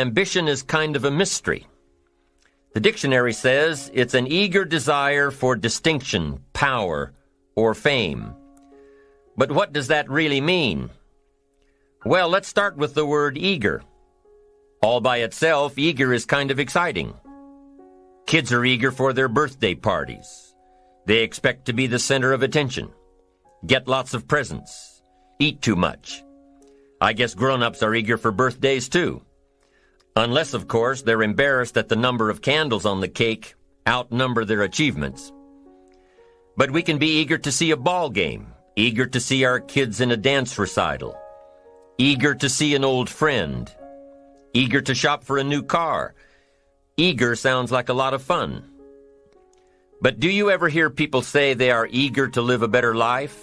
ambition is kind of a mystery. The dictionary says it's an eager desire for distinction, power, or fame. But what does that really mean? Well, let's start with the word eager. All by itself, eager is kind of exciting. Kids are eager for their birthday parties. They expect to be the center of attention, get lots of presents, eat too much. I guess grown-ups are eager for birthdays too. Unless, of course, they're embarrassed that the number of candles on the cake outnumber their achievements. But we can be eager to see a ball game, eager to see our kids in a dance recital, eager to see an old friend, eager to shop for a new car. Eager sounds like a lot of fun. But do you ever hear people say they are eager to live a better life,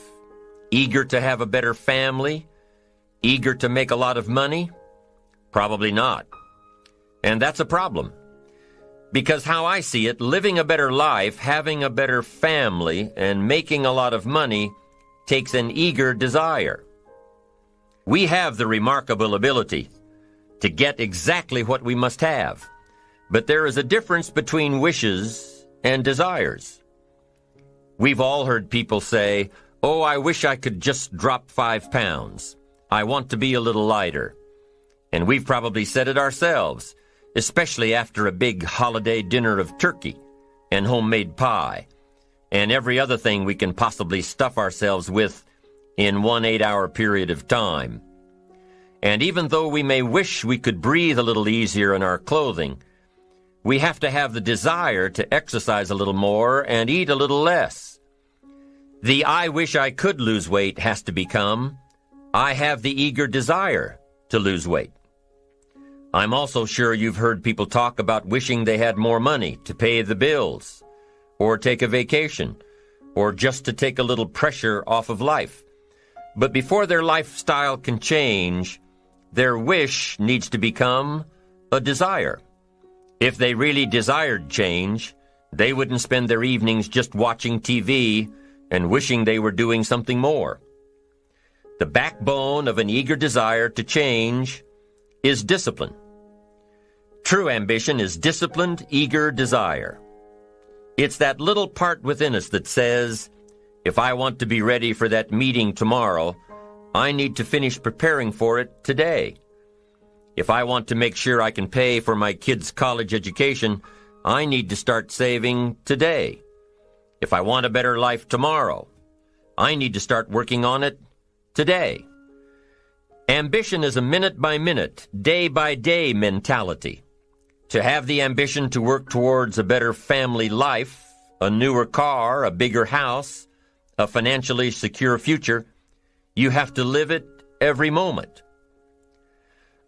eager to have a better family, eager to make a lot of money? Probably not. And that's a problem. Because how I see it, living a better life, having a better family, and making a lot of money takes an eager desire. We have the remarkable ability to get exactly what we must have. But there is a difference between wishes and desires. We've all heard people say, "Oh, I wish I could just drop 5 pounds. I want to be a little lighter." And we've probably said it ourselves, especially after a big holiday dinner of turkey and homemade pie and every other thing we can possibly stuff ourselves with in one 8-hour period of time. And even though we may wish we could breathe a little easier in our clothing, we have to have the desire to exercise a little more and eat a little less. The "I wish I could lose weight" has to become, "I have the eager desire to lose weight." I'm also sure you've heard people talk about wishing they had more money to pay the bills, or take a vacation, or just to take a little pressure off of life. But before their lifestyle can change, their wish needs to become a desire. If they really desired change, they wouldn't spend their evenings just watching TV and wishing they were doing something more. The backbone of an eager desire to change is discipline. True ambition is disciplined, eager desire. It's that little part within us that says, if I want to be ready for that meeting tomorrow, I need to finish preparing for it today. If I want to make sure I can pay for my kids' college education, I need to start saving today. If I want a better life tomorrow, I need to start working on it today. Ambition is a minute-by-minute, day-by-day mentality. To have the ambition to work towards a better family life, a newer car, a bigger house, a financially secure future, you have to live it every moment.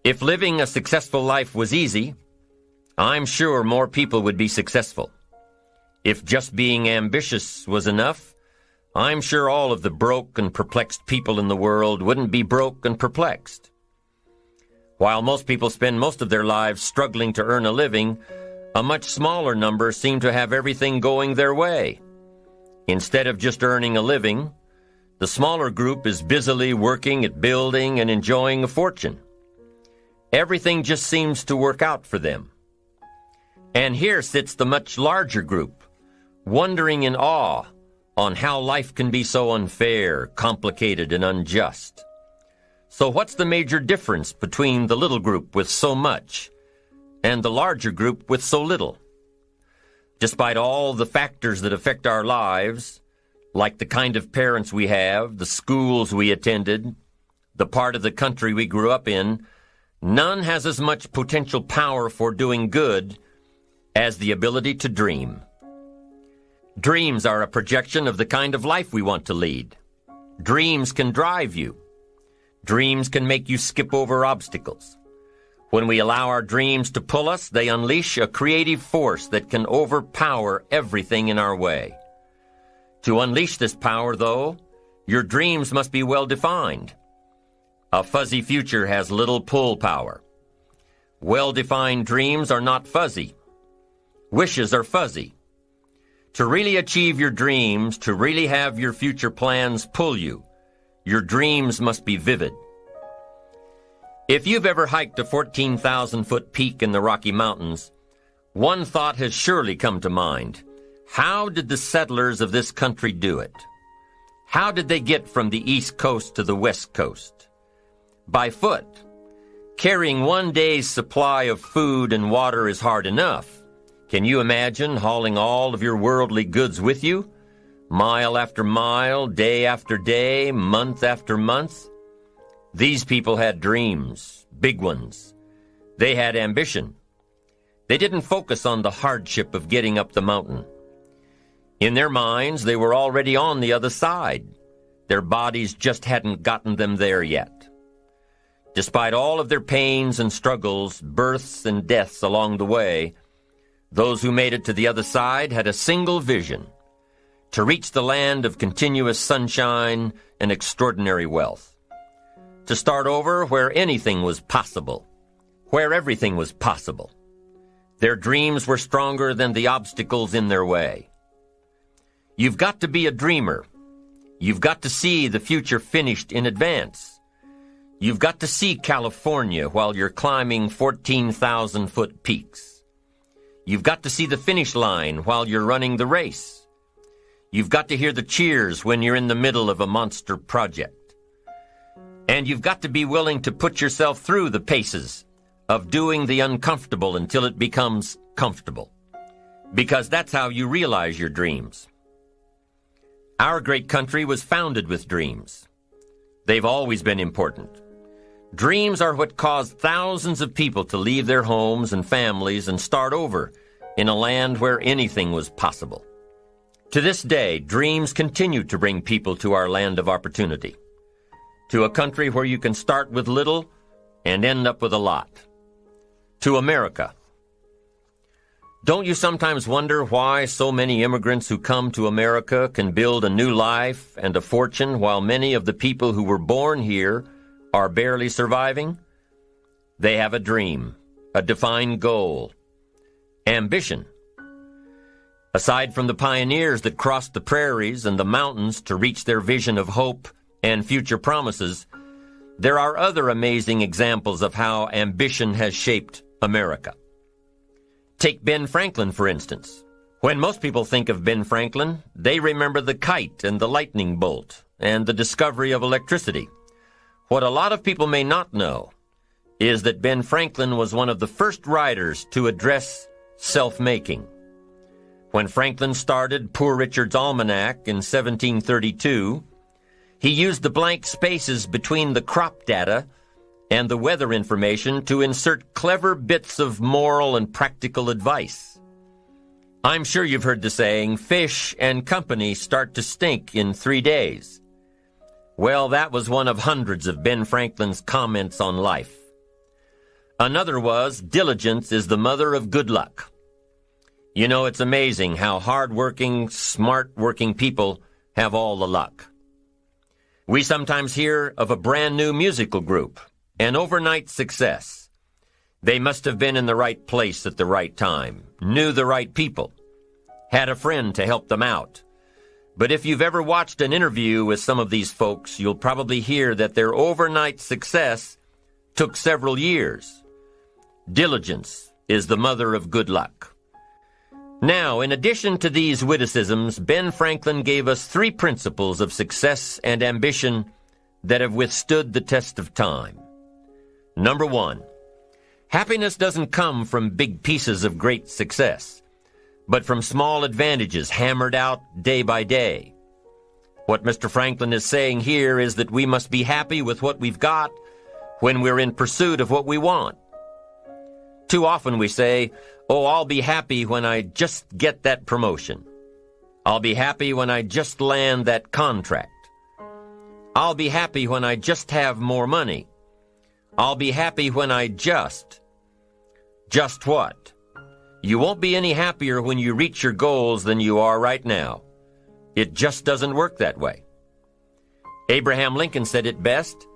If living a successful life was easy, I'm sure more people would be successful. If just being ambitious was enough, I'm sure all of the broke and perplexed people in the world wouldn't be broke and perplexed. While most people spend most of their lives struggling to earn a living, a much smaller number seem to have everything going their way. Instead of just earning a living, the smaller group is busily working at building and enjoying a fortune. Everything just seems to work out for them. And here sits the much larger group, wondering in awe on how life can be so unfair, complicated, and unjust. So what's the major difference between the little group with so much and the larger group with so little? Despite all the factors that affect our lives, like the kind of parents we have, the schools we attended, the part of the country we grew up in, none has as much potential power for doing good as the ability to dream. Dreams are a projection of the kind of life we want to lead. Dreams can drive you. Dreams can make you skip over obstacles. When we allow our dreams to pull us, they unleash a creative force that can overpower everything in our way. To unleash this power, though, your dreams must be well defined. A fuzzy future has little pull power. Well-defined dreams are not fuzzy. Wishes are fuzzy. To really achieve your dreams, to really have your future plans pull you, your dreams must be vivid. If you've ever hiked a 14,000-foot peak in the Rocky Mountains, one thought has surely come to mind. How did the settlers of this country do it? How did they get from the East Coast to the West Coast? By foot. Carrying one day's supply of food and water is hard enough. Can you imagine hauling all of your worldly goods with you? Mile after mile, day after day, month after month? These people had dreams, big ones. They had ambition. They didn't focus on the hardship of getting up the mountain. In their minds, they were already on the other side. Their bodies just hadn't gotten them there yet. Despite all of their pains and struggles, births and deaths along the way, those who made it to the other side had a single vision: to reach the land of continuous sunshine and extraordinary wealth. To start over where anything was possible, where everything was possible. Their dreams were stronger than the obstacles in their way. You've got to be a dreamer. You've got to see the future finished in advance. You've got to see California while you're climbing 14,000-foot peaks. You've got to see the finish line while you're running the race. You've got to hear the cheers when you're in the middle of a monster project. And you've got to be willing to put yourself through the paces of doing the uncomfortable until it becomes comfortable. Because that's how you realize your dreams. Our great country was founded with dreams. They've always been important. Dreams are what caused thousands of people to leave their homes and families and start over in a land where anything was possible. To this day, dreams continue to bring people to our land of opportunity, to a country where you can start with little and end up with a lot, to America. Don't you sometimes wonder why so many immigrants who come to America can build a new life and a fortune while many of the people who were born here are barely surviving? They have a dream, a defined goal, ambition. Aside from the pioneers that crossed the prairies and the mountains to reach their vision of hope and future promises, there are other amazing examples of how ambition has shaped America. Take Ben Franklin, for instance. When most people think of Ben Franklin, they remember the kite and the lightning bolt and the discovery of electricity. What a lot of people may not know is that Ben Franklin was one of the first writers to address self-making. When Franklin started Poor Richard's Almanac in 1732, he used the blank spaces between the crop data and the weather information to insert clever bits of moral and practical advice. I'm sure you've heard the saying, fish and company start to stink in 3 days. Well, that was one of hundreds of Ben Franklin's comments on life. Another was, diligence is the mother of good luck. You know, it's amazing how hard-working, smart-working people have all the luck. We sometimes hear of a brand-new musical group, an overnight success. They must have been in the right place at the right time, knew the right people, had a friend to help them out. But if you've ever watched an interview with some of these folks, you'll probably hear that their overnight success took several years. Diligence is the mother of good luck. Now, in addition to these witticisms, Ben Franklin gave us 3 principles of success and ambition that have withstood the test of time. Number 1, happiness doesn't come from big pieces of great success, but from small advantages hammered out day by day. What Mr. Franklin is saying here is that we must be happy with what we've got when we're in pursuit of what we want. Too often we say, oh, I'll be happy when I just get that promotion. I'll be happy when I just land that contract. I'll be happy when I just have more money. I'll be happy when I just. Just what? You won't be any happier when you reach your goals than you are right now. It just doesn't work that way. Abraham Lincoln said it best.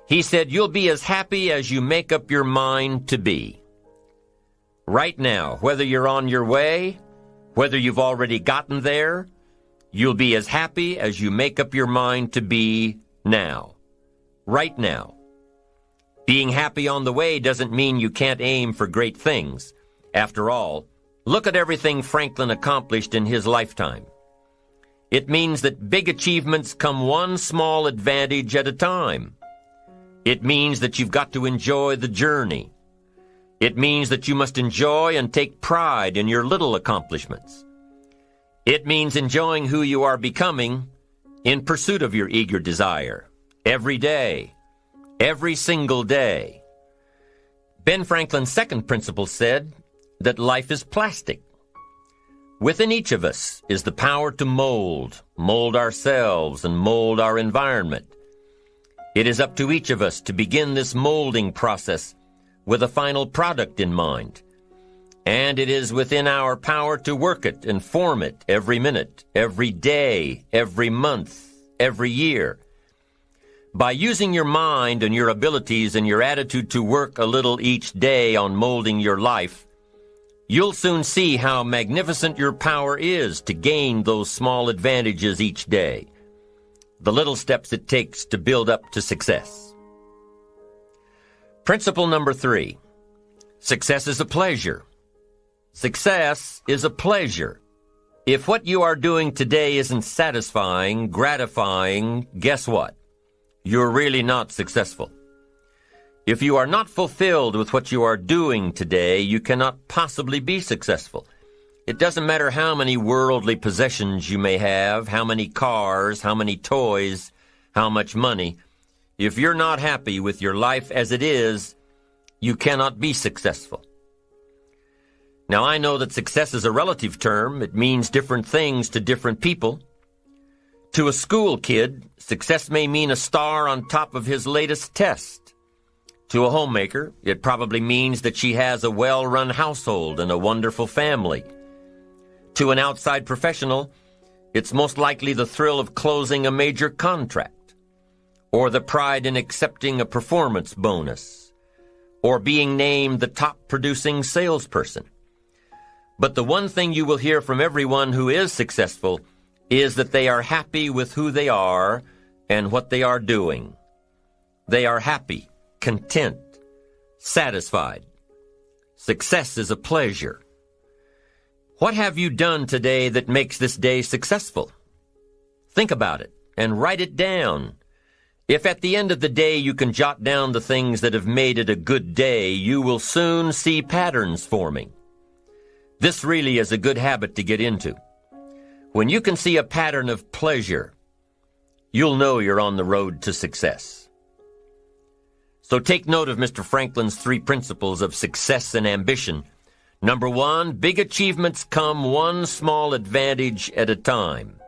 He said, you'll be as happy as you make up your mind to be. Right now, whether you're on your way, whether you've already gotten there, you'll be as happy as you make up your mind to be now. Right now. Being happy on the way doesn't mean you can't aim for great things. After all, look at everything Franklin accomplished in his lifetime. It means that big achievements come one small advantage at a time. It means that you've got to enjoy the journey. It means that you must enjoy and take pride in your little accomplishments. It means enjoying who you are becoming in pursuit of your eager desire, every day, every single day. Ben Franklin's second principle said that life is plastic. Within each of us is the power to mold ourselves and mold our environment. It is up to each of us to begin this molding process with a final product in mind. And it is within our power to work it and form it every minute, every day, every month, every year. By using your mind and your abilities and your attitude to work a little each day on molding your life, you'll soon see how magnificent your power is to gain those small advantages each day, the little steps it takes to build up to success. Principle number 3, success is a pleasure. Success is a pleasure. If what you are doing today isn't satisfying, gratifying, guess what? You're really not successful. If you are not fulfilled with what you are doing today, you cannot possibly be successful. It doesn't matter how many worldly possessions you may have, how many cars, how many toys, how much money. If you're not happy with your life as it is, you cannot be successful. Now, I know that success is a relative term. It means different things to different people. To a school kid, success may mean a star on top of his latest test. To a homemaker, it probably means that she has a well-run household and a wonderful family. To an outside professional, it's most likely the thrill of closing a major contract, or the pride in accepting a performance bonus, or being named the top-producing salesperson. But the one thing you will hear from everyone who is successful is that they are happy with who they are and what they are doing. They are happy, content, satisfied. Success is a pleasure. What have you done today that makes this day successful? Think about it and write it down. If at the end of the day you can jot down the things that have made it a good day, you will soon see patterns forming. This really is a good habit to get into. When you can see a pattern of pleasure, you'll know you're on the road to success. So take note of Mr. Franklin's 3 principles of success and ambition. Number 1, big achievements come one small advantage at a time.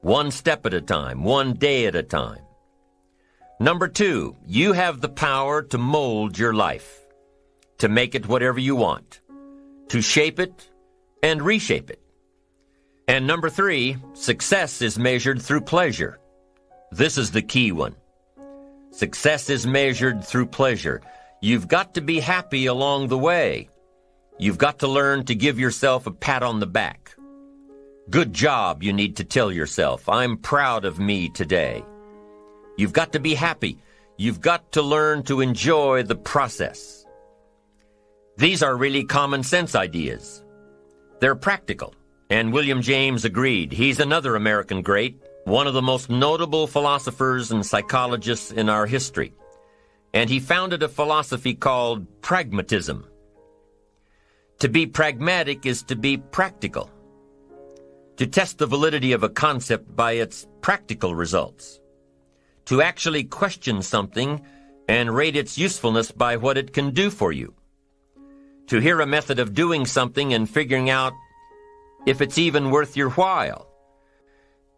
One step at a time, one day at a time. Number 2, you have the power to mold your life, to make it whatever you want, to shape it and reshape it. And number 3, success is measured through pleasure. This is the key one. Success is measured through pleasure. You've got to be happy along the way. You've got to learn to give yourself a pat on the back. Good job, you need to tell yourself. I'm proud of me today. You've got to be happy. You've got to learn to enjoy the process. These are really common sense ideas. They're practical, and William James agreed. He's another American great, one of the most notable philosophers and psychologists in our history. And he founded a philosophy called pragmatism. To be pragmatic is to be practical, to test the validity of a concept by its practical results, to actually question something and rate its usefulness by what it can do for you, to hear a method of doing something and figuring out if it's even worth your while.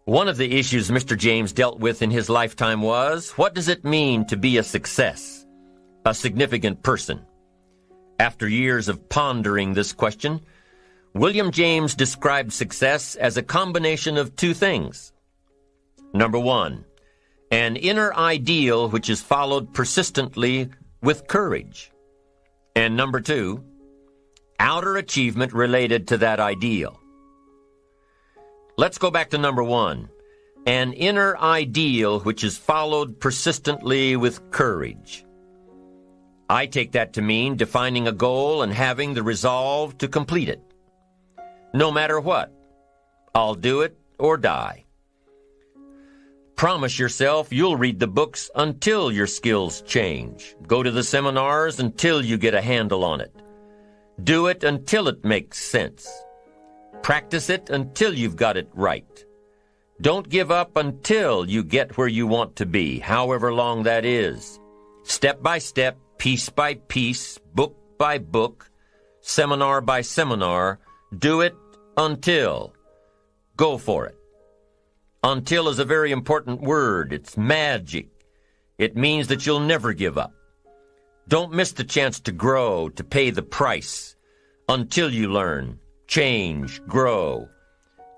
One of the issues Mr. James dealt with in his lifetime was, what does it mean to be a success, a significant person? After years of pondering this question, William James described success as a combination of 2 things. Number 1, an inner ideal which is followed persistently with courage. And number 2, outer achievement related to that ideal. Let's go back to number 1, an inner ideal which is followed persistently with courage. I take that to mean defining a goal and having the resolve to complete it. No matter what, I'll do it or die. Promise yourself you'll read the books until your skills change. Go to the seminars until you get a handle on it. Do it until it makes sense. Practice it until you've got it right. Don't give up until you get where you want to be, however long that is. Step by step, piece by piece, book by book, seminar by seminar, do it until. Go for it. Until is a very important word. It's magic. It means that you'll never give up. Don't miss the chance to grow, to pay the price. Until you learn, change, grow.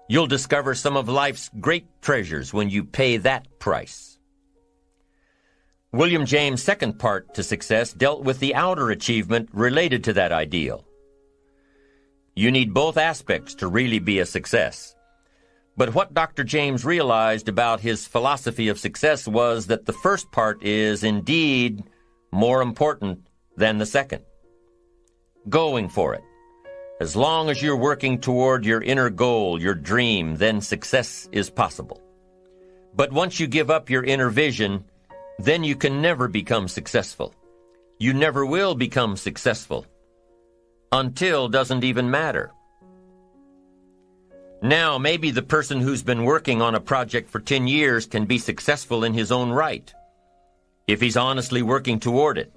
You'll discover some of life's great treasures when you pay that price. William James' second part to success dealt with the outer achievement related to that ideal. You need both aspects to really be a success. But what Dr. James realized about his philosophy of success was that the first part is indeed more important than the second. Going for it. As long as you're working toward your inner goal, your dream, then success is possible. But once you give up your inner vision, then you can never become successful. You never will become successful. Until doesn't even matter. Now, maybe the person who's been working on a project for 10 years can be successful in his own right, if he's honestly working toward it,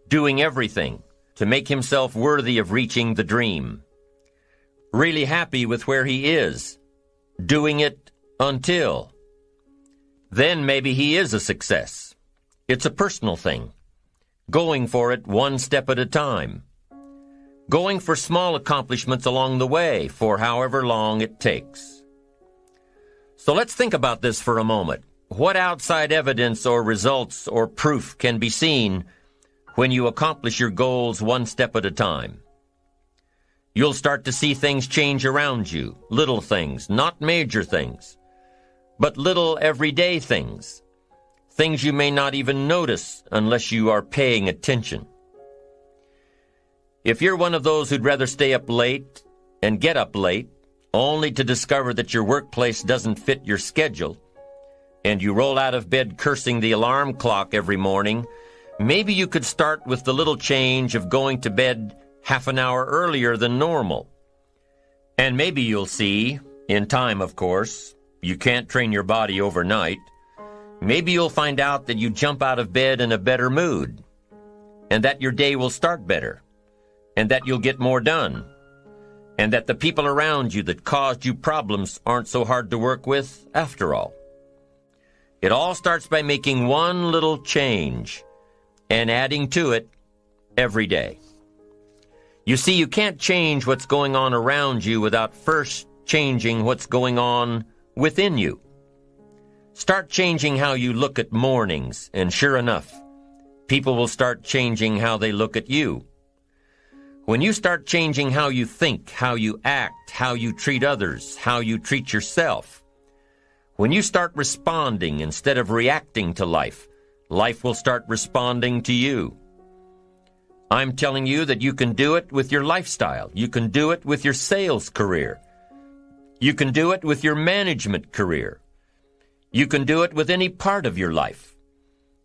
doing everything to make himself worthy of reaching the dream, really happy with where he is, doing it until. Then maybe he is a success. It's a personal thing, going for it one step at a time. Going for small accomplishments along the way for however long it takes. So let's think about this for a moment. What outside evidence or results or proof can be seen when you accomplish your goals one step at a time? You'll start to see things change around you, little things, not major things, but little everyday things, things you may not even notice unless you are paying attention. If you're one of those who'd rather stay up late and get up late, only to discover that your workplace doesn't fit your schedule, and you roll out of bed cursing the alarm clock every morning, maybe you could start with the little change of going to bed half an hour earlier than normal. And maybe you'll see, in time of course, you can't train your body overnight, maybe you'll find out that you jump out of bed in a better mood, and that your day will start better, and that you'll get more done, and that the people around you that caused you problems aren't so hard to work with after all. It all starts by making one little change and adding to it every day. You see, you can't change what's going on around you without first changing what's going on within you. Start changing how you look at mornings, and sure enough, people will start changing how they look at you. When you start changing how you think, how you act, how you treat others, how you treat yourself, when you start responding instead of reacting to life, life will start responding to you. I'm telling you that you can do it with your lifestyle. You can do it with your sales career. You can do it with your management career. You can do it with any part of your life.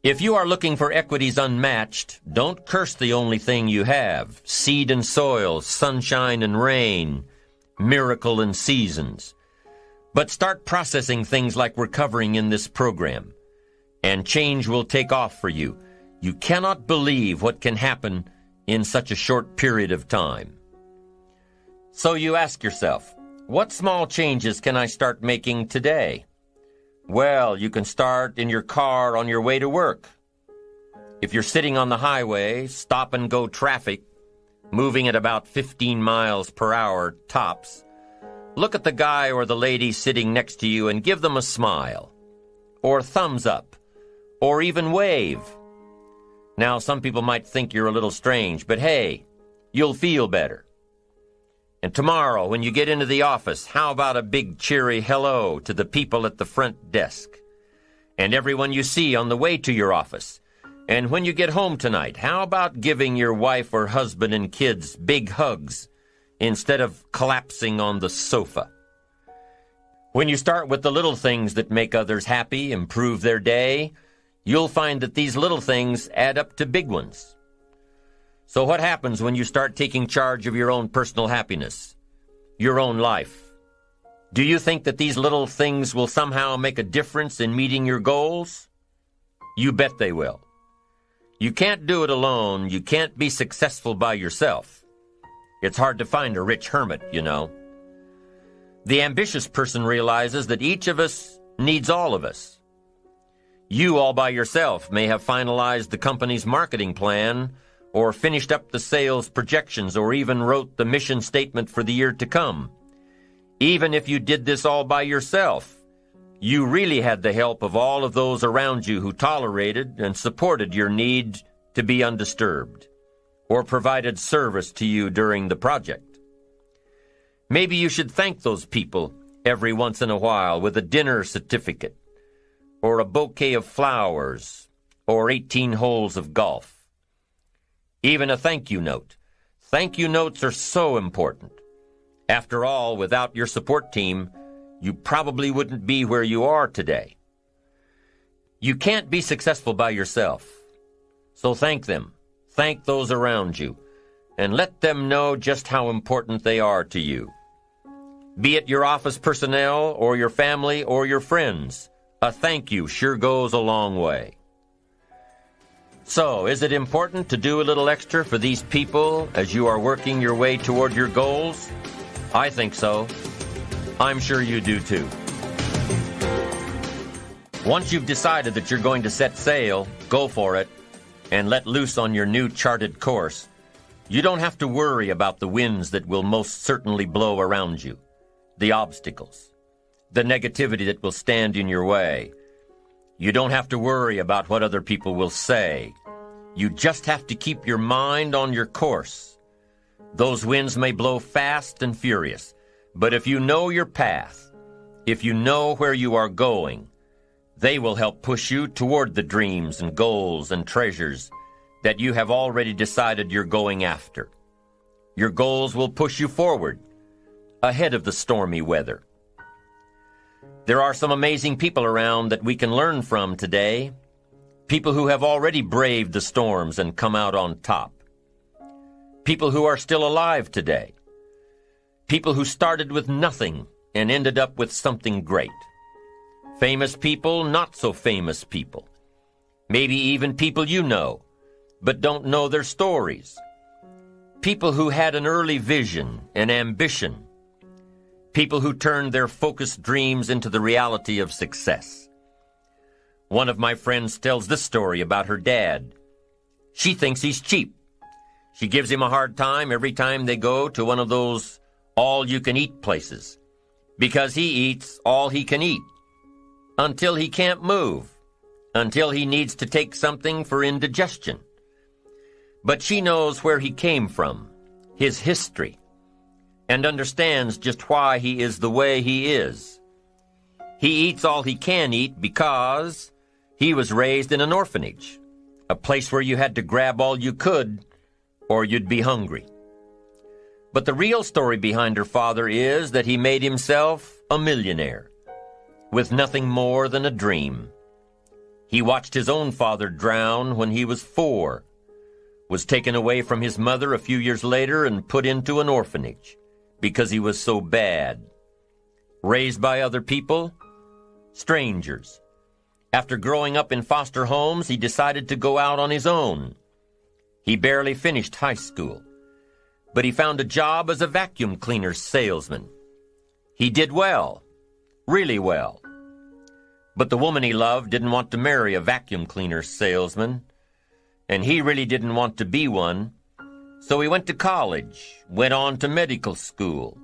If you are looking for equities unmatched, don't curse the only thing you have, seed and soil, sunshine and rain, miracle and seasons. But start processing things like we're covering in this program, and change will take off for you. You cannot believe what can happen in such a short period of time. So you ask yourself, what small changes can I start making today? Well, you can start in your car on your way to work. If you're sitting on the highway, stop-and-go traffic, moving at about 15 miles per hour tops, look at the guy or the lady sitting next to you and give them a smile, or thumbs up, or even wave. Now, some people might think you're a little strange, but hey, you'll feel better. And tomorrow, when you get into the office, how about a big cheery hello to the people at the front desk and everyone you see on the way to your office, And when you get home tonight, how about giving your wife or husband and kids big hugs instead of collapsing on the sofa? When you start with the little things that make others happy, improve their day, you'll find that these little things add up to big ones. So what happens when you start taking charge of your own personal happiness, your own life? Do you think that these little things will somehow make a difference in meeting your goals? You bet they will. You can't do it alone. You can't be successful by yourself. It's hard to find a rich hermit, you know. The ambitious person realizes that each of us needs all of us. You all by yourself may have finalized the company's marketing plan, or finished up the sales projections, or even wrote the mission statement for the year to come. Even if you did this all by yourself, you really had the help of all of those around you who tolerated and supported your need to be undisturbed, or provided service to you during the project. Maybe you should thank those people every once in a while with a dinner certificate, or a bouquet of flowers, or 18 holes of golf. Even a thank you note. Thank you notes are so important. After all, without your support team, you probably wouldn't be where you are today. You can't be successful by yourself. So thank them. Thank those around you. And let them know just how important they are to you. Be it your office personnel or your family or your friends, a thank you sure goes a long way. So, is it important to do a little extra for these people as you are working your way toward your goals? I think so. I'm sure you do too. Once you've decided that you're going to set sail, go for it, and let loose on your new charted course, you don't have to worry about the winds that will most certainly blow around you, the obstacles, the negativity that will stand in your way. You don't have to worry about what other people will say. You just have to keep your mind on your course. Those winds may blow fast and furious, but if you know your path, if you know where you are going, they will help push you toward the dreams and goals and treasures that you have already decided you're going after. Your goals will push you forward, ahead of the stormy weather. There are some amazing people around that we can learn from today, people who have already braved the storms and come out on top, people who are still alive today, people who started with nothing and ended up with something great, famous people, not so famous people, maybe even people you know, but don't know their stories, people who had an early vision and ambition, people who turned their focused dreams into the reality of success. One of my friends tells this story about her dad. She thinks he's cheap. She gives him a hard time every time they go to one of those all-you-can-eat places, because he eats all he can eat, until he can't move, until he needs to take something for indigestion. But she knows where he came from, his history, and understands just why he is the way he is. He eats all he can eat because he was raised in an orphanage, a place where you had to grab all you could or you'd be hungry. But the real story behind her father is that he made himself a millionaire with nothing more than a dream. He watched his own father drown when he was 4, was taken away from his mother a few years later and put into an orphanage because he was so bad. Raised by other people, strangers. After growing up in foster homes, he decided to go out on his own. He barely finished high school, but he found a job as a vacuum cleaner salesman. He did well, really well. But the woman he loved didn't want to marry a vacuum cleaner salesman, and he really didn't want to be one. So he went to college, went on to medical school,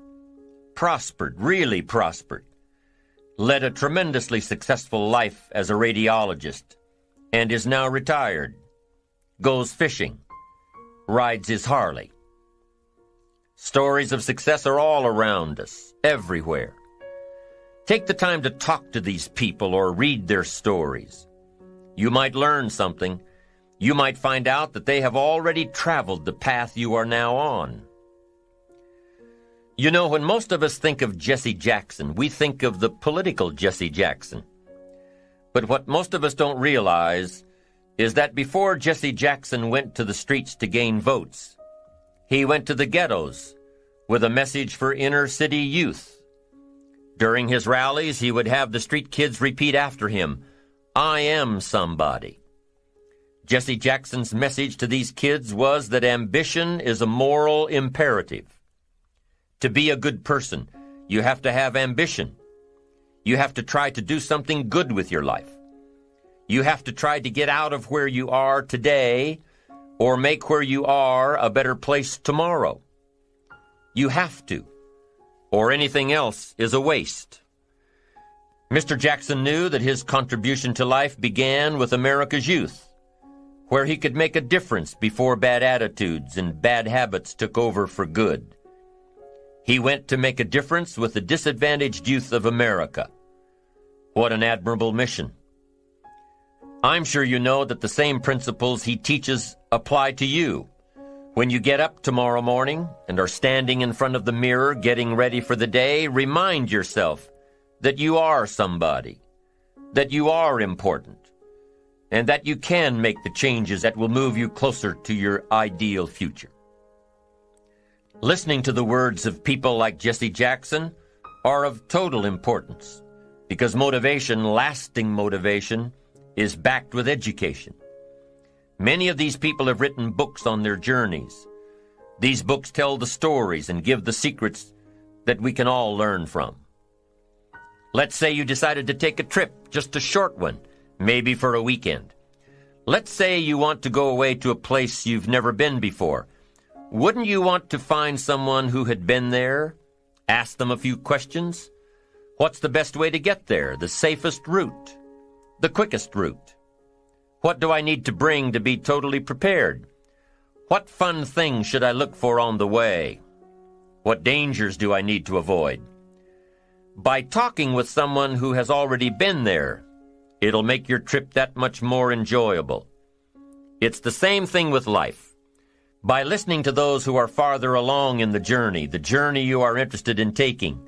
prospered, really prospered, led a tremendously successful life as a radiologist, and is now retired, goes fishing, rides his Harley. Stories of success are all around us, everywhere. Take the time to talk to these people or read their stories. You might learn something, you might find out that they have already traveled the path you are now on. You know, when most of us think of Jesse Jackson, we think of the political Jesse Jackson. But what most of us don't realize is that before Jesse Jackson went to the streets to gain votes, he went to the ghettos with a message for inner-city youth. During his rallies, he would have the street kids repeat after him, "I am somebody." Jesse Jackson's message to these kids was that ambition is a moral imperative. To be a good person, you have to have ambition. You have to try to do something good with your life. You have to try to get out of where you are today or make where you are a better place tomorrow. You have to, or anything else is a waste. Mr. Jackson knew that his contribution to life began with America's youth, where he could make a difference before bad attitudes and bad habits took over for good. He went to make a difference with the disadvantaged youth of America. What an admirable mission. I'm sure you know that the same principles he teaches apply to you. When you get up tomorrow morning and are standing in front of the mirror getting ready for the day, remind yourself that you are somebody, that you are important, and that you can make the changes that will move you closer to your ideal future. Listening to the words of people like Jesse Jackson are of total importance because motivation, lasting motivation, is backed with education. Many of these people have written books on their journeys. These books tell the stories and give the secrets that we can all learn from. Let's say you decided to take a trip, just a short one, maybe for a weekend. Let's say you want to go away to a place you've never been before. Wouldn't you want to find someone who had been there? Ask them a few questions? What's the best way to get there? The safest route? The quickest route? What do I need to bring to be totally prepared? What fun things should I look for on the way? What dangers do I need to avoid? By talking with someone who has already been there, it'll make your trip that much more enjoyable. It's the same thing with life. By listening to those who are farther along in the journey you are interested in taking,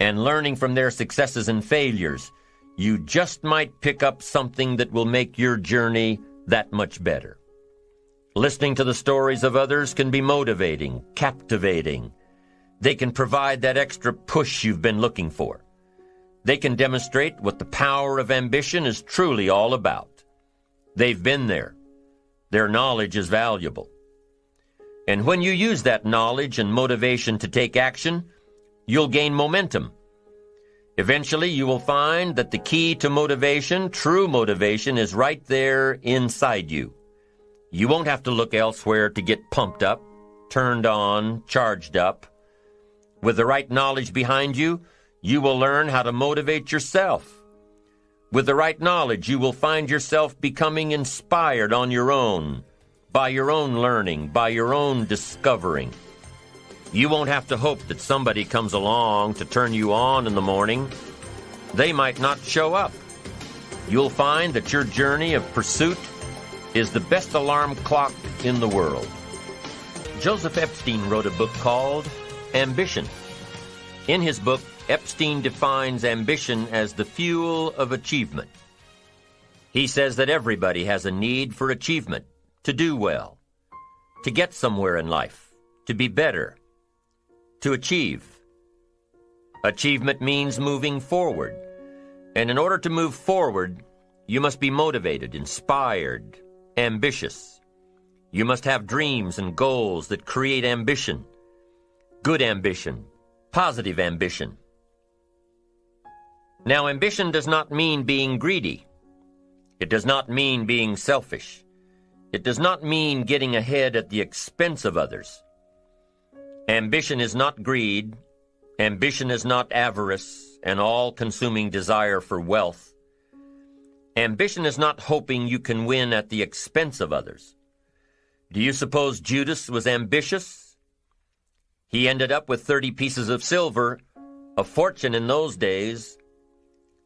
and learning from their successes and failures, you just might pick up something that will make your journey that much better. Listening to the stories of others can be motivating, captivating. They can provide that extra push you've been looking for. They can demonstrate what the power of ambition is truly all about. They've been there. Their knowledge is valuable. And when you use that knowledge and motivation to take action, you'll gain momentum. Eventually, you will find that the key to motivation, true motivation, is right there inside you. You won't have to look elsewhere to get pumped up, turned on, charged up. With the right knowledge behind you, you will learn how to motivate yourself. With the right knowledge, you will find yourself becoming inspired on your own, by your own learning, by your own discovering. You won't have to hope that somebody comes along to turn you on in the morning. They might not show up. You'll find that your journey of pursuit is the best alarm clock in the world. Joseph Epstein wrote a book called Ambition. In his book, Epstein defines ambition as the fuel of achievement. He says that everybody has a need for achievement, to do well, to get somewhere in life, to be better, to achieve. Achievement means moving forward. And in order to move forward, you must be motivated, inspired, ambitious. You must have dreams and goals that create ambition. Good ambition, positive ambition. Now, ambition does not mean being greedy. It does not mean being selfish. It does not mean getting ahead at the expense of others. Ambition is not greed. Ambition is not avarice, an all-consuming desire for wealth. Ambition is not hoping you can win at the expense of others. Do you suppose Judas was ambitious? He ended up with 30 pieces of silver, a fortune in those days.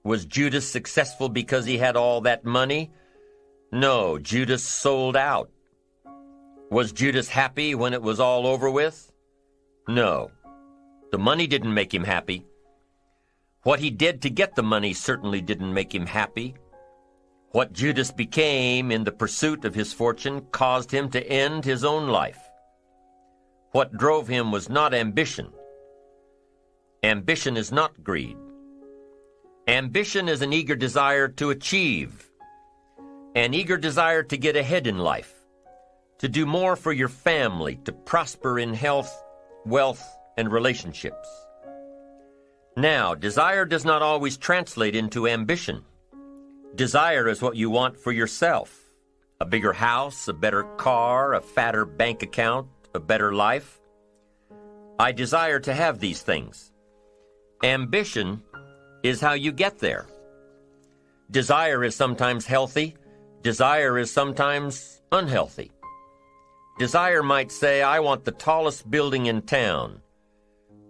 Was Judas successful because he had all that money? No, Judas sold out. Was Judas happy when it was all over with? No. The money didn't make him happy. What he did to get the money certainly didn't make him happy. What Judas became in the pursuit of his fortune caused him to end his own life. What drove him was not ambition. Ambition is not greed. Ambition is an eager desire to achieve, an eager desire to get ahead in life, to do more for your family, to prosper in health, wealth, and relationships. Now, desire does not always translate into ambition. Desire is what you want for yourself. A bigger house, a better car, a fatter bank account, a better life. I desire to have these things. Ambition is how you get there. Desire is sometimes healthy. Desire is sometimes unhealthy. Desire might say, I want the tallest building in town.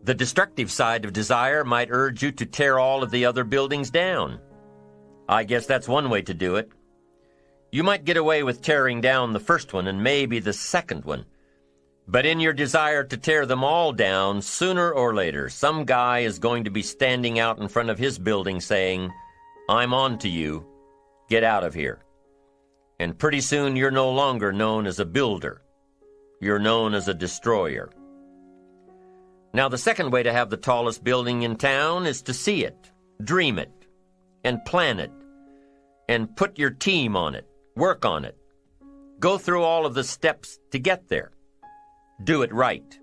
The destructive side of desire might urge you to tear all of the other buildings down. I guess that's one way to do it. You might get away with tearing down the first one and maybe the second one. But in your desire to tear them all down, sooner or later, some guy is going to be standing out in front of his building saying, I'm on to you. Get out of here. And pretty soon you're no longer known as a builder. You're known as a destroyer. Now, the second way to have the tallest building in town is to see it, dream it, and plan it, and put your team on it, work on it. Go through all of the steps to get there. Do it right.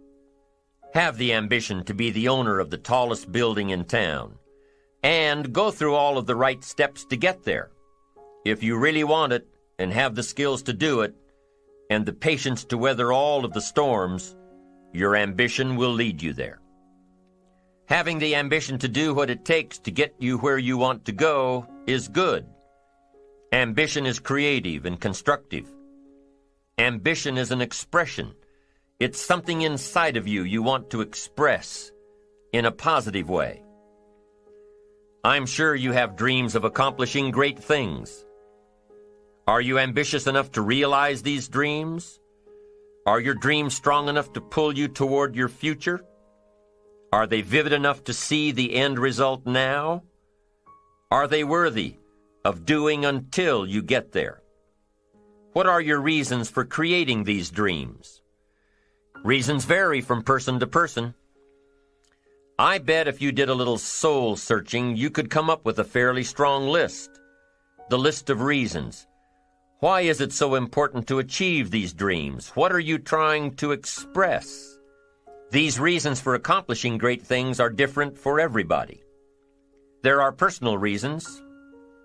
Have the ambition to be the owner of the tallest building in town, and go through all of the right steps to get there. If you really want it, and have the skills to do it, and the patience to weather all of the storms, your ambition will lead you there. Having the ambition to do what it takes to get you where you want to go is good. Ambition is creative and constructive. Ambition is an expression. It's something inside of you want to express in a positive way. I'm sure you have dreams of accomplishing great things. Are you ambitious enough to realize these dreams? Are your dreams strong enough to pull you toward your future? Are they vivid enough to see the end result now? Are they worthy of doing until you get there? What are your reasons for creating these dreams? Reasons vary from person to person. I bet if you did a little soul searching, you could come up with a fairly strong list. The list of reasons. Why is it so important to achieve these dreams? What are you trying to express? These reasons for accomplishing great things are different for everybody. There are personal reasons,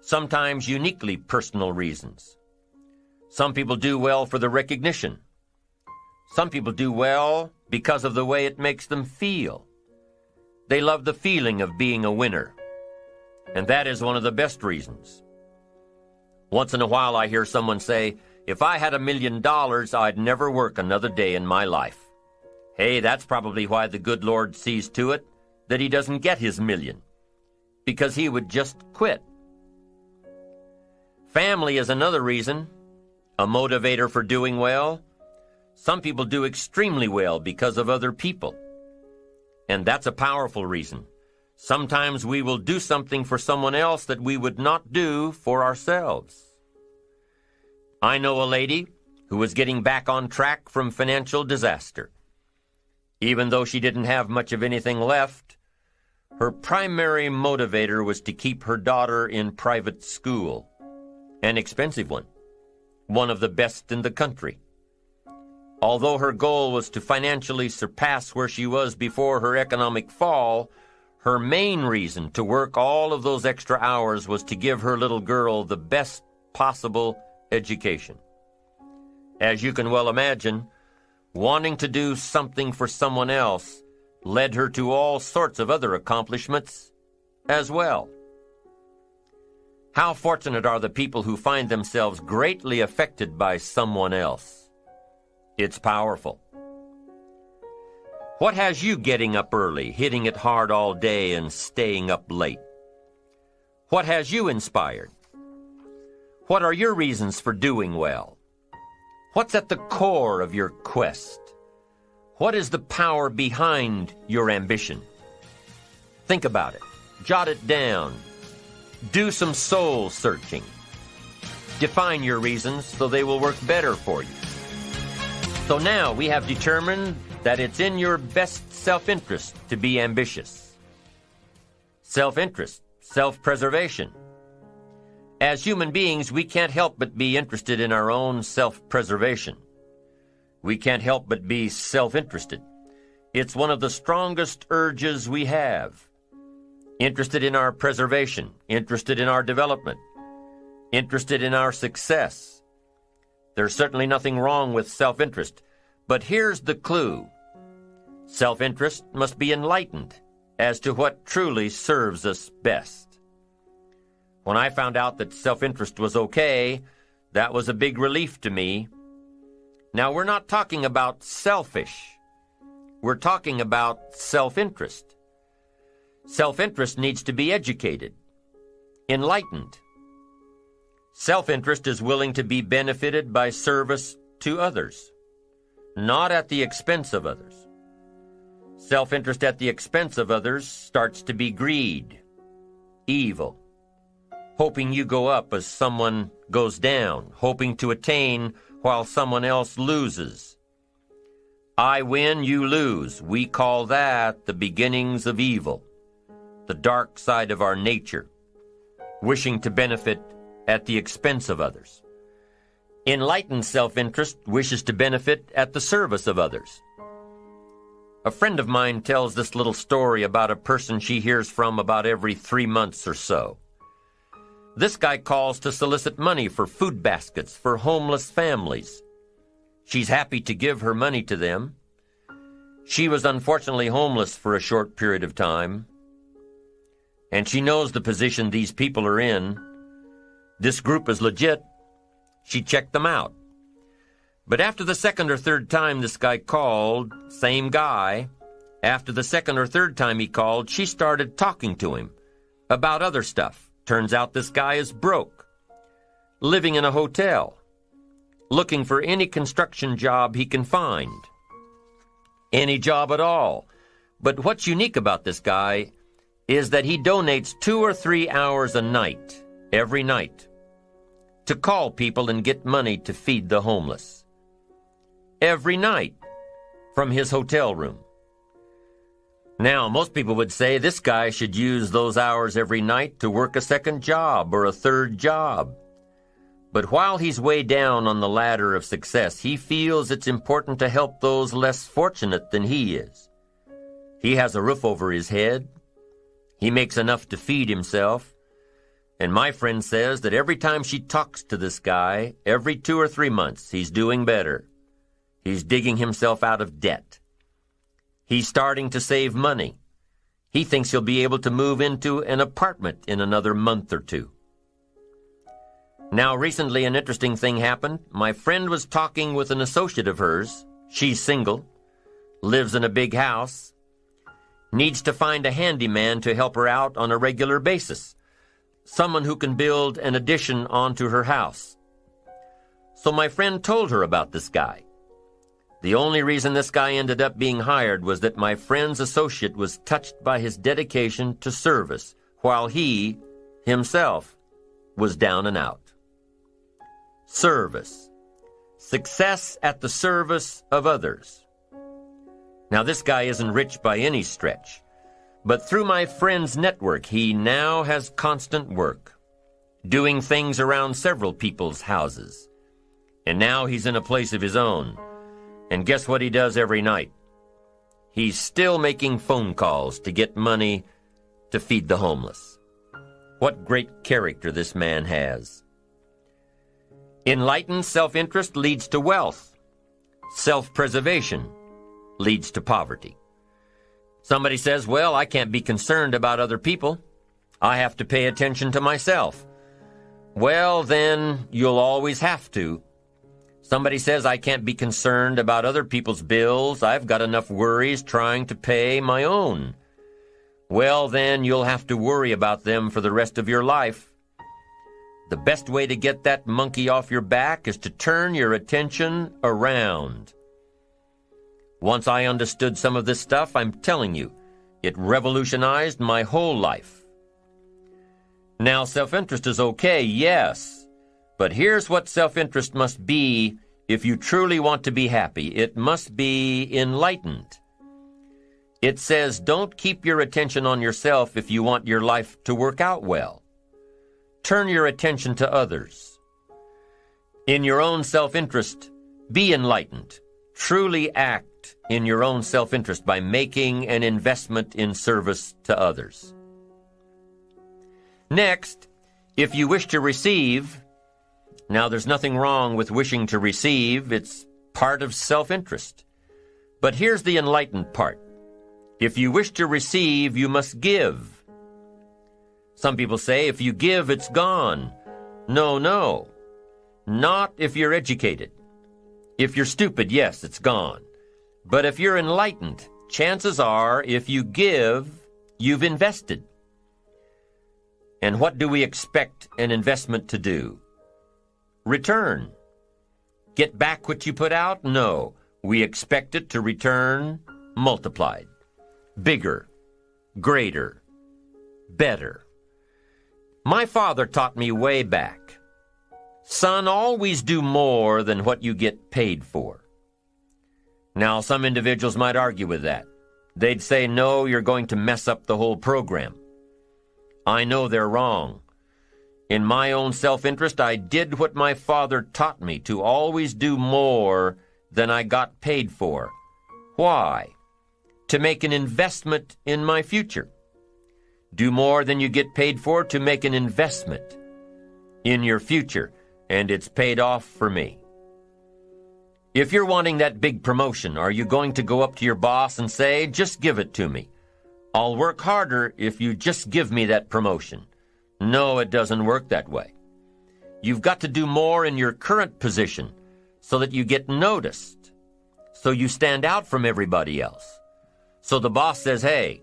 sometimes uniquely personal reasons. Some people do well for the recognition. Some people do well because of the way it makes them feel. They love the feeling of being a winner, and that is one of the best reasons. Once in a while I hear someone say, if I had $1 million, I'd never work another day in my life. Hey, that's probably why the good Lord sees to it that he doesn't get his million, because he would just quit. Family is another reason, a motivator for doing well. Some people do extremely well because of other people, and that's a powerful reason. Sometimes we will do something for someone else that we would not do for ourselves. I know a lady who was getting back on track from financial disaster. Even though she didn't have much of anything left, her primary motivator was to keep her daughter in private school, an expensive one of the best in the country. Although her goal was to financially surpass where she was before her economic fall, her main reason to work all of those extra hours was to give her little girl the best possible education. As you can well imagine, wanting to do something for someone else led her to all sorts of other accomplishments as well. How fortunate are the people who find themselves greatly affected by someone else. It's powerful. What has you getting up early, hitting it hard all day, and staying up late? What has you inspired? What are your reasons for doing well? What's at the core of your quest? What is the power behind your ambition? Think about it. Jot it down. Do some soul searching. Define your reasons so they will work better for you. So now we have determined that it's in your best self-interest to be ambitious. Self-interest, self-preservation. As human beings, we can't help but be interested in our own self-preservation. We can't help but be self-interested. It's one of the strongest urges we have. Interested in our preservation, interested in our development, interested in our success. There's certainly nothing wrong with self-interest, but here's the clue. Self-interest must be enlightened as to what truly serves us best. When I found out that self-interest was okay, that was a big relief to me. Now, we're not talking about selfish. We're talking about self-interest. Self-interest needs to be educated, enlightened. Self-interest is willing to be benefited by service to others, not at the expense of others. Self-interest at the expense of others starts to be greed, evil, hoping you go up as someone goes down, hoping to attain while someone else loses. I win, you lose. We call that the beginnings of evil, the dark side of our nature, wishing to benefit at the expense of others. Enlightened self-interest wishes to benefit at the service of others. A friend of mine tells this little story about a person she hears from about every 3 months or so. This guy calls to solicit money for food baskets for homeless families. She's happy to give her money to them. She was unfortunately homeless for a short period of time, and she knows the position these people are in. This group is legit. She checked them out. But after the second or third time this guy called, same guy, after the second or third time he called, she started talking to him about other stuff. Turns out this guy is broke, living in a hotel, looking for any construction job he can find. Any job at all. But what's unique about this guy is that he donates 2 or 3 hours a night, every night, to call people and get money to feed the homeless. Every night, from his hotel room. Now, most people would say this guy should use those hours every night to work a second job or a third job. But while he's way down on the ladder of success, he feels it's important to help those less fortunate than he is. He has a roof over his head. He makes enough to feed himself. And my friend says that every time she talks to this guy, every 2 or 3 months, he's doing better. He's digging himself out of debt. He's starting to save money. He thinks he'll be able to move into an apartment in another month or 2. Now, recently an interesting thing happened. My friend was talking with an associate of hers. She's single, lives in a big house, needs to find a handyman to help her out on a regular basis, someone who can build an addition onto her house. So my friend told her about this guy. The only reason this guy ended up being hired was that my friend's associate was touched by his dedication to service, while he, himself, was down and out. Service. Success at the service of others. Now, this guy isn't rich by any stretch, but through my friend's network, he now has constant work, doing things around several people's houses. And now he's in a place of his own. And guess what he does every night? He's still making phone calls to get money to feed the homeless. What great character this man has. Enlightened self-interest leads to wealth. Self-preservation leads to poverty. Somebody says, well, I can't be concerned about other people. I have to pay attention to myself. Well, then you'll always have to. Somebody says I can't be concerned about other people's bills. I've got enough worries trying to pay my own. Well, then you'll have to worry about them for the rest of your life. The best way to get that monkey off your back is to turn your attention around. Once I understood some of this stuff, I'm telling you, it revolutionized my whole life. Now, self-interest is okay, yes, but here's what self-interest must be if you truly want to be happy. It must be enlightened. It says, don't keep your attention on yourself if you want your life to work out well. Turn your attention to others. In your own self-interest, be enlightened. Truly act in your own self-interest by making an investment in service to others. Next, if you wish to receive, now there's nothing wrong with wishing to receive, it's part of self-interest. But here's the enlightened part. If you wish to receive, you must give. Some people say, if you give, it's gone. No. Not if you're educated. If you're stupid, yes, it's gone. But if you're enlightened, chances are, if you give, you've invested. And what do we expect an investment to do? Return. Get back what you put out? No. We expect it to return multiplied. Bigger. Greater. Better. My father taught me way back, son, always do more than what you get paid for. Now, some individuals might argue with that. They'd say, no, you're going to mess up the whole program. I know they're wrong. In my own self-interest, I did what my father taught me, to always do more than I got paid for. Why? To make an investment in my future. Do more than you get paid for to make an investment in your future, and it's paid off for me. If you're wanting that big promotion, are you going to go up to your boss and say, just give it to me? I'll work harder if you just give me that promotion. No, it doesn't work that way. You've got to do more in your current position so that you get noticed, so you stand out from everybody else. So the boss says, hey,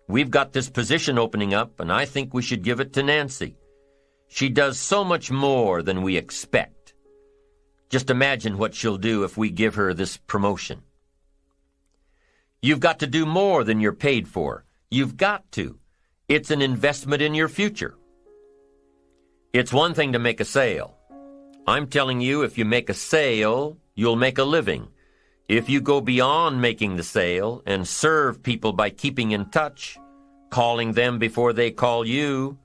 we've got this position opening up, and I think we should give it to Nancy. She does so much more than we expect. Just imagine what she'll do if we give her this promotion. You've got to do more than you're paid for. You've got to. It's an investment in your future. It's one thing to make a sale. I'm telling you, if you make a sale, you'll make a living. If you go beyond making the sale and serve people by keeping in touch, calling them before they call you,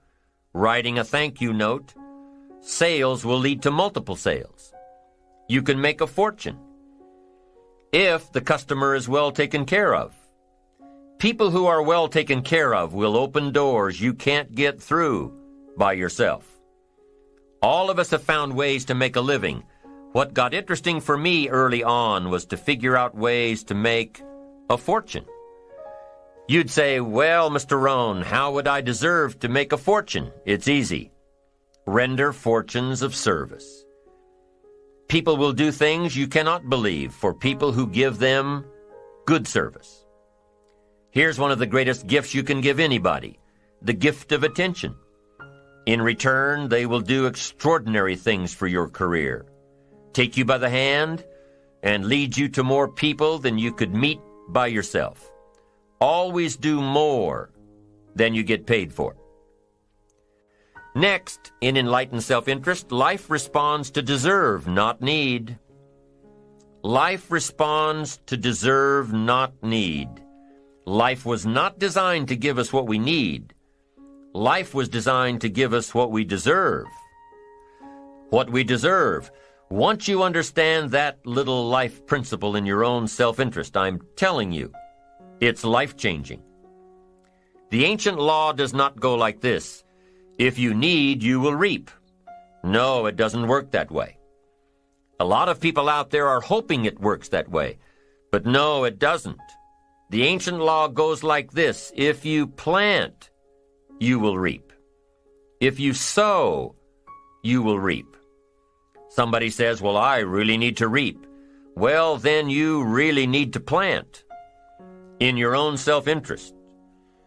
writing a thank you note, sales will lead to multiple sales. You can make a fortune if the customer is well taken care of. People who are well taken care of will open doors you can't get through by yourself. All of us have found ways to make a living. What got interesting for me early on was to figure out ways to make a fortune. You'd say, well, Mr. Rohn, how would I deserve to make a fortune? It's easy. Render fortunes of service. People will do things you cannot believe for people who give them good service. Here's one of the greatest gifts you can give anybody, the gift of attention. In return, they will do extraordinary things for your career. Take you by the hand, and lead you to more people than you could meet by yourself. Always do more than you get paid for. Next, in enlightened self-interest, life responds to deserve, not need. Life responds to deserve, not need. Life was not designed to give us what we need. Life was designed to give us what we deserve. What we deserve. Once you understand that little life principle in your own self-interest, I'm telling you, it's life-changing. The ancient law does not go like this. If you need, you will reap. No, it doesn't work that way. A lot of people out there are hoping it works that way, but no, it doesn't. The ancient law goes like this. If you plant, you will reap. If you sow, you will reap. Somebody says, well, I really need to reap. Well, then you really need to plant in your own self-interest.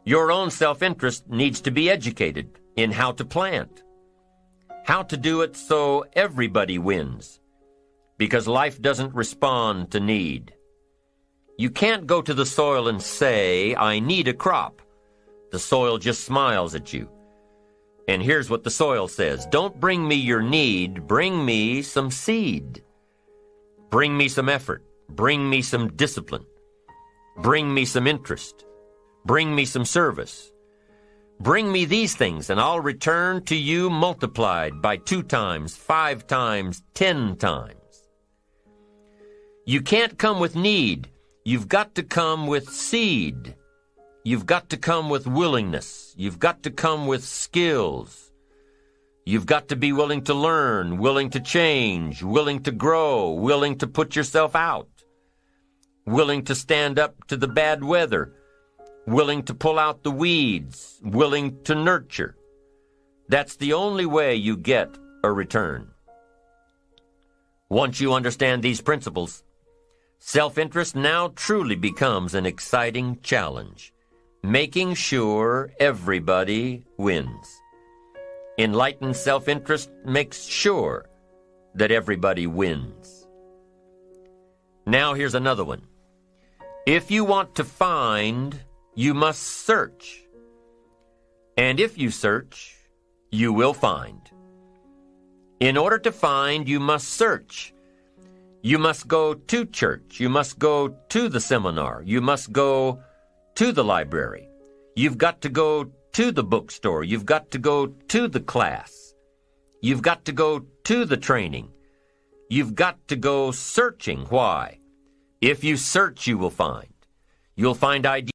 Your own self-interest needs to be educated in how to plant. how to do it so everybody wins, because life doesn't respond to need. You can't go to the soil and say, I need a crop. The soil just smiles at you. And here's what the soil says: don't bring me your need, bring me some seed. Bring me some effort. Bring me some discipline. Bring me some interest. Bring me some service. Bring me these things, and I'll return to you multiplied by 2 times, 5 times, 10 times. You can't come with need. You've got to come with seed. You've got to come with willingness. You've got to come with skills. You've got to be willing to learn, willing to change, willing to grow, willing to put yourself out, willing to stand up to the bad weather, willing to pull out the weeds, willing to nurture. That's the only way you get a return. Once you understand these principles, self-interest now truly becomes an exciting challenge, making sure everybody wins. Enlightened self-interest makes sure that everybody wins. Now here's another one. If you want to find, you must search. And if you search, you will find. In order to find, you must search. You must go to church. You must go to the seminar. You must go to the library. You've got to go to the bookstore. You've got to go to the class. You've got to go to the training. You've got to go searching. Why? If you search, you will find. You'll find ideas.